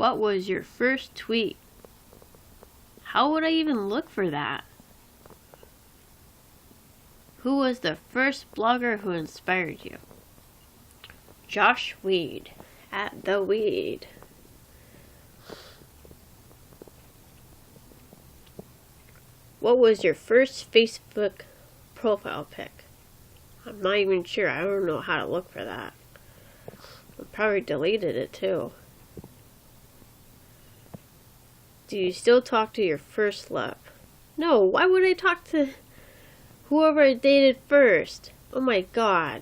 What was your first tweet? How would I even look for that? Who was the first blogger who inspired you? Josh Weed, at The Weed. What was your first Facebook profile pic? I'm not even sure. I don't know how to look for that. I probably deleted it too. Do you still talk to your first love? No, why would I talk to whoever I dated first? Oh my god.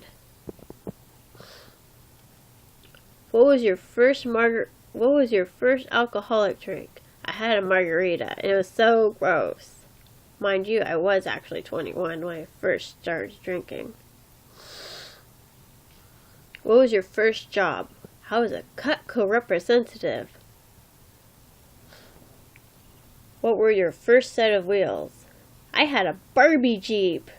What was your first alcoholic drink? I had a margarita and it was so gross. Mind you, I was actually 21 when I first started drinking. What was your first job? I was a Cutco representative. What were your first set of wheels? I had a Barbie Jeep.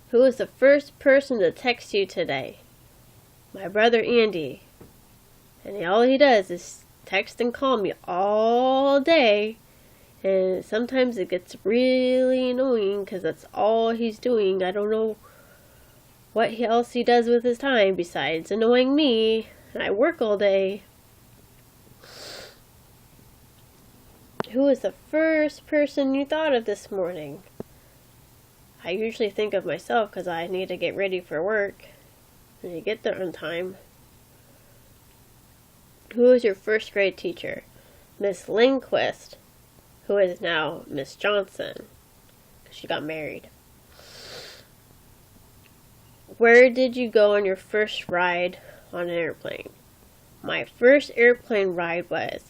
Who was the first person to text you today? My brother Andy. And all he does is text and call me all day. And sometimes it gets really annoying because that's all he's doing. I don't know what else he does with his time besides annoying me. And I work all day. Who was the first person you thought of this morning? I usually think of myself because I need to get ready for work. And you get there on time. Who was your first grade teacher? Miss Lindquist, who is now Miss Johnson, because she got married. Where did you go on your first ride on an airplane? My first airplane ride was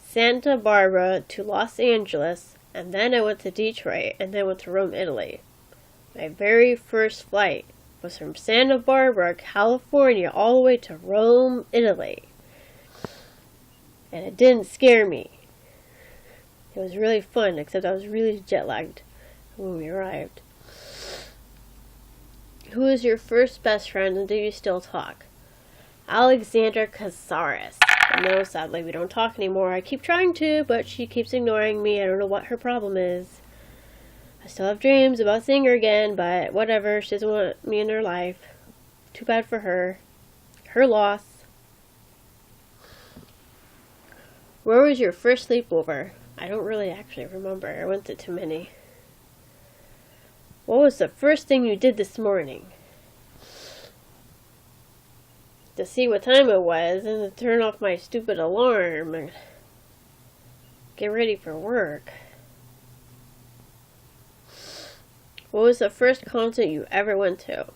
Santa Barbara to Los Angeles, and then I went to Detroit, and then went to Rome, Italy. My very first flight was from Santa Barbara, California, all the way to Rome, Italy. And it didn't scare me. It was really fun, except I was really jet lagged when we arrived. Who is your first best friend and do you still talk? Alexandra Casares. No, sadly we don't talk anymore. I keep trying to, but she keeps ignoring me. I don't know what her problem is. I still have dreams about seeing her again, but whatever. She doesn't want me in her life. Too bad for her. Her loss. Where was your first sleepover? I don't really actually remember. I went to too many. What was the first thing you did this morning? To see what time it was and to turn off my stupid alarm and get ready for work. What was the first concert you ever went to?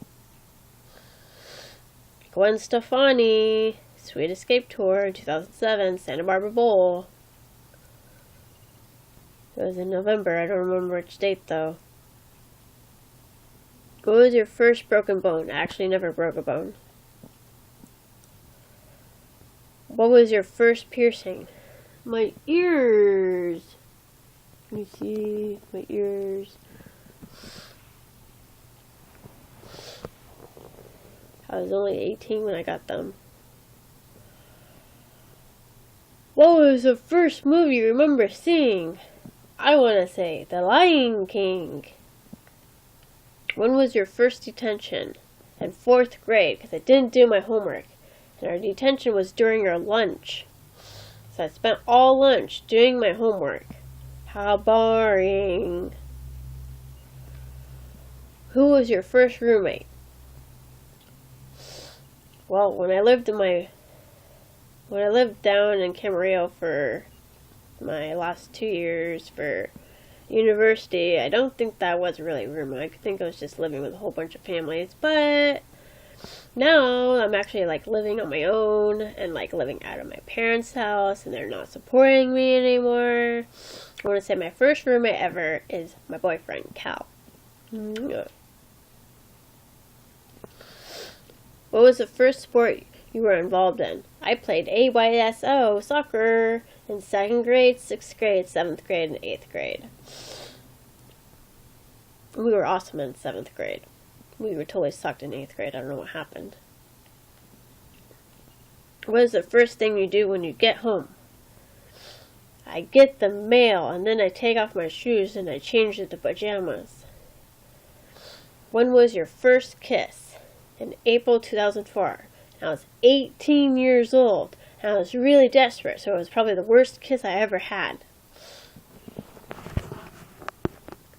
Gwen Stefani, Sweet Escape Tour, 2007, Santa Barbara Bowl. It was in November. I don't remember which date though. What was your first broken bone? I actually never broke a bone. What was your first piercing? My ears. Let me see. My ears. I was only 18 when I got them. What was the first movie you remember seeing? I want to say The Lion King. When was your first detention? In 4th grade, because I didn't do my homework. And our detention was during our lunch. So I spent all lunch doing my homework. How boring. Who was your first roommate? Well, when I lived down in Camarillo for my last 2 years for university, I don't think that was really a roommate. I think I was just living with a whole bunch of families, but now I'm actually like living on my own and like living out of my parents' house and they're not supporting me anymore. I want to say my first roommate ever is my boyfriend, Cal. What was the first sport you were involved in? I played AYSO, soccer, in 2nd grade, 6th grade, 7th grade, and 8th grade. We were awesome in 7th grade. We were totally sucked in 8th grade. I don't know what happened. What is the first thing you do when you get home? I get the mail, and then I take off my shoes and I change into pajamas. When was your first kiss? In April 2004. I was 18 years old, and I was really desperate, so it was probably the worst kiss I ever had.